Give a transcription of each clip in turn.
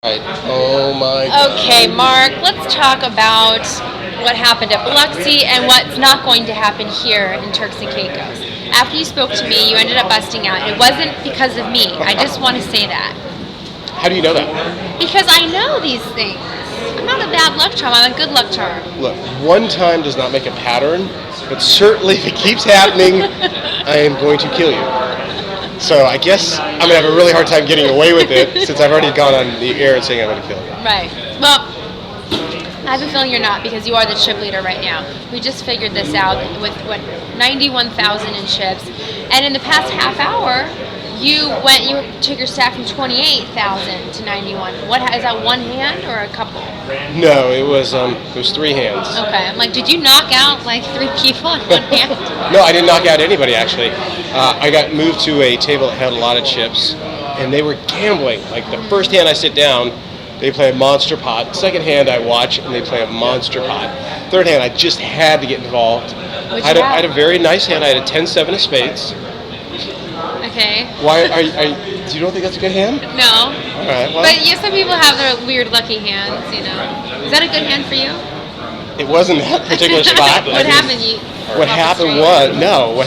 Right. Oh my God. Okay, Mark, let's talk about what happened at Biloxi and what's not going to happen here in Turks and Caicos. After you spoke to me, you ended up busting out. It wasn't because of me. I just want to say that. How do you know that? Because I know these things. I'm not a bad luck charm, I'm a good luck charm. Look, one time does not make a pattern, but certainly if it keeps happening, I am going to kill you. So I guess I'm going to have a really hard time getting away with it since I've already gone on the air and saying I'm going to kill you. Right. Well, I have a feeling you're not because you are the chip leader right now. We just figured this out with, 91,000 in chips. And in the past half hour, you took your stack from 28,000 to 91. Is that one hand or a couple? No, it was three hands. Okay. I'm like, did you knock out like three people in one hand? No, I didn't knock out anybody actually. I got moved to a table that had a lot of chips, and they were gambling. Like the first hand I sit down, they play a monster pot. Second hand I watch, and they play a monster pot. Third hand I just had to get involved. I had a very nice hand. I had a 10-7 of spades. Okay. Why do you don't think that's a good hand? No. All right. Well, but some people have their weird lucky hands, Is that a good hand for you? it wasn't that particular spot. What happened? What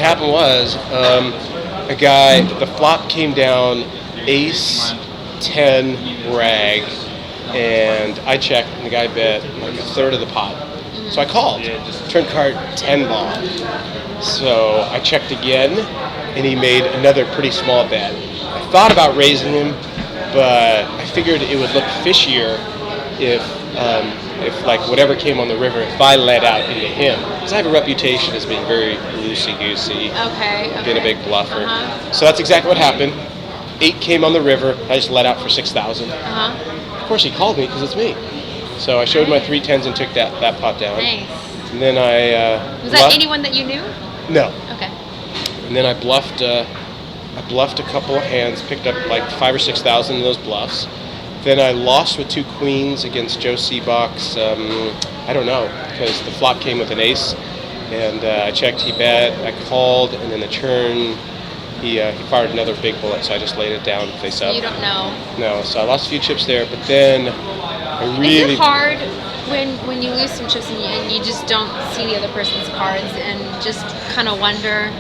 happened was a guy. The flop came down ace 10 rag, and I checked, and the guy bet like a third of the pot. Mm-hmm. So I called. Turn card 10 ball. So I checked again, and he made another pretty small bet. I thought about raising him, but I figured it would look fishier if like whatever came on the river, if I let out into him. Because I have a reputation as being very loosey-goosey. Okay. Being a big bluffer. So that's exactly what happened. 8 came on the river. I just let out for 6,000. Of course he called me because it's me. So I showed my 3 tens and took that pot down. Nice. And then I was that anyone that you knew? No. Okay. And then I bluffed a couple of hands, picked up like 5,000 or 6,000 in those bluffs. Then I lost with 2 queens against Joe Seebox. I don't know, because the flop came with an ace, and I checked, he bet, I called, and then the turn, he fired another big bullet, so I just laid it down face up. You don't know? No, so I lost a few chips there, but then I really... Is it hard when you lose some chips and you just don't see the other person's cards and just kind of wonder,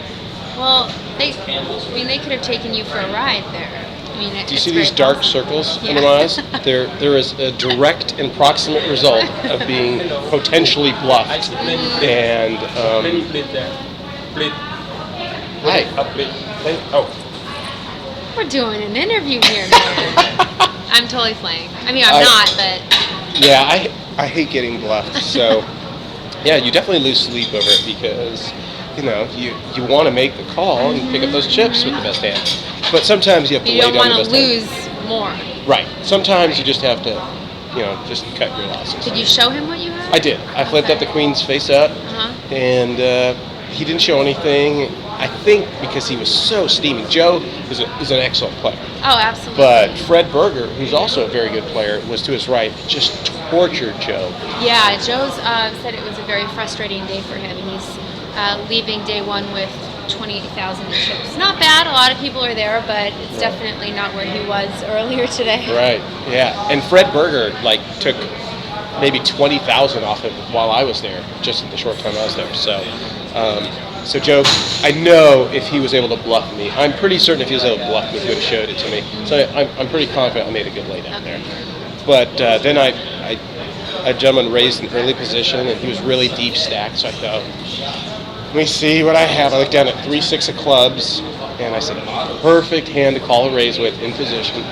well, they could have taken you for a ride there. Do you see these dark circles under my eyes? There is a direct and proximate result of being potentially bluffed. And hi. We're doing an interview here, man. I'm totally playing. I'm not, but yeah, I hate getting bluffed. So yeah, you definitely lose sleep over it because you want to make the call and pick up those chips with the best hand. But sometimes you have to lay down the best hand. You don't want to lose more. Right. Sometimes you just have to, just cut your losses. Did you show him what you had? I did. I flipped up the queen's face up, and he didn't show anything. I think because he was so steaming. Joe is an excellent player. Oh, absolutely. But Fred Berger, who's also a very good player, was to his right, just tortured Joe. Yeah, Joe's said it was a very frustrating day for him, and he's leaving day one with 28,000 in chips. Not bad. A lot of people are there, but it's definitely not where he was earlier today. Right. Yeah. And Fred Berger took maybe 20,000 off him while I was there, just in the short time I was there. So Joe, I know if he was able to bluff me, I'm pretty certain if he was able to bluff me, he would have showed it to me. So I'm pretty confident I made a good lay down there. But then a gentleman raised an early position, and he was really deep stacked. So I thought, let me see what I have. I looked down at 3-6 of clubs, and I said, perfect hand to call a raise with in position.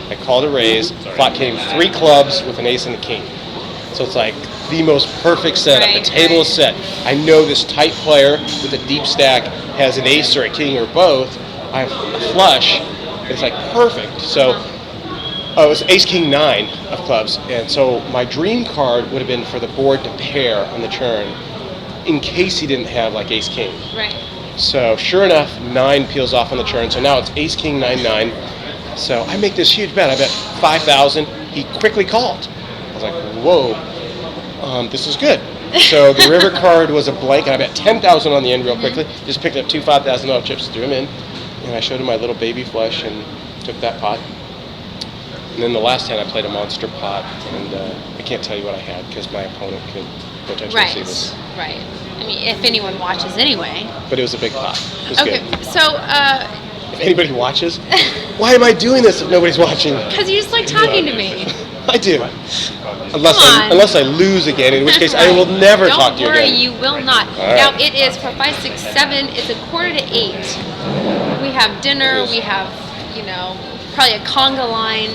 I called a raise. Flop came 3 clubs with an ace and a king. So it's like the most perfect setup. The table is set. I know this tight player with a deep stack has an ace or a king or both. I have a flush. It's like perfect. So it was ace king 9 of clubs, and so my dream card would have been for the board to pair on the turn, in case he didn't have like ace king. Right. So sure enough, 9 peels off on the turn. So now it's ace king 9-9. So I make this huge bet. I bet 5,000. He quickly called. I was like, whoa, this is good. So the river card was a blank, and I bet 10,000 on the end real quickly. Just picked up 2 $5,000 chips, threw them in, and I showed him my little baby flush and took that pot. And then the last hand I played a monster pot, and I can't tell you what I had because my opponent could potentially see this. Right. I mean, if anyone watches anyway. But it was a big pot. It was Okay, good. so If anybody watches, why am I doing this if nobody's watching? because you just like talking to me. I do. on. Unless I lose again, in which case I will never talk to you Don't worry, again. you will not. right. Now it is for 5, 6, 7. It's 7:45. We have dinner. We have, probably a conga line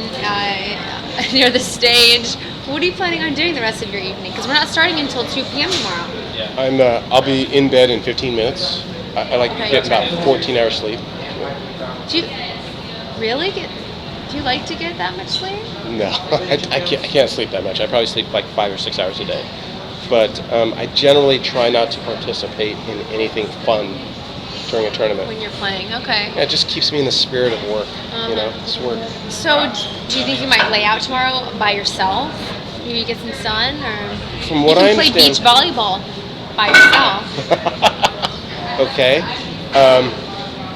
near the stage. What are you planning on doing the rest of your evening? Because we're not starting until 2 p.m. tomorrow. I'll be in bed in 15 minutes. I like getting about 14 hours sleep. Do you really get? Do you like to get that much sleep? No, I can't sleep that much. I probably sleep like 5 or 6 hours a day. But I generally try not to participate in anything fun during a tournament. When you're playing, okay. It just keeps me in the spirit of work. It's work. So, do you think you might lay out tomorrow by yourself? Maybe get some sun, or From what you I can play understand, beach volleyball by yourself. Okay.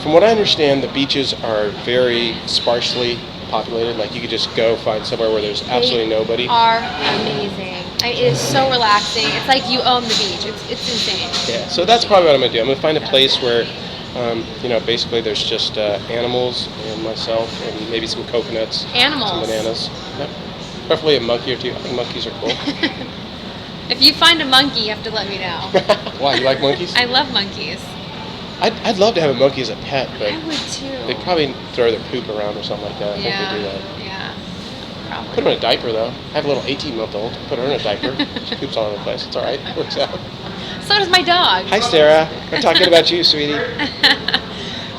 From what I understand, the beaches are very sparsely populated. Like you could just go find somewhere where there's absolutely nobody. Are amazing. It is so relaxing. It's like you own the beach. It's insane. Yeah. So that's probably what I'm gonna do. I'm gonna find a place where, basically there's just animals and myself and maybe some coconuts, Animals. some bananas. Yep. Preferably a monkey or two. I think monkeys are cool. If you find a monkey, you have to let me know. Why? You like monkeys? I love monkeys. I'd love to have a monkey as a pet, but I would too. they probably throw their poop around or something like that. I think they do that. Yeah. Probably. Put her in a diaper though. I have a little 18-month-old. Put her in a diaper. She poops all over the place. It's all right. It works out. So does my dog. Hi, Sarah. I'm talking about you, sweetie.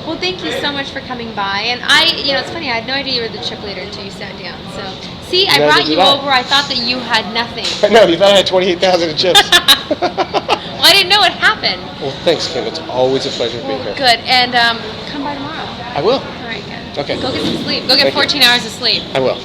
Well, thank you so much for coming by. And it's funny, I had no idea you were the chip leader until you sat down. So, see, I brought you over. I thought that you had nothing. No, you thought I had 28,000 in chips. Well, I didn't know it happened. Well, thanks, Kim. It's always a pleasure to be here. Good. And come by tomorrow. I will. All right, good. Okay. Go get some sleep. Go get 14 hours of sleep. I will.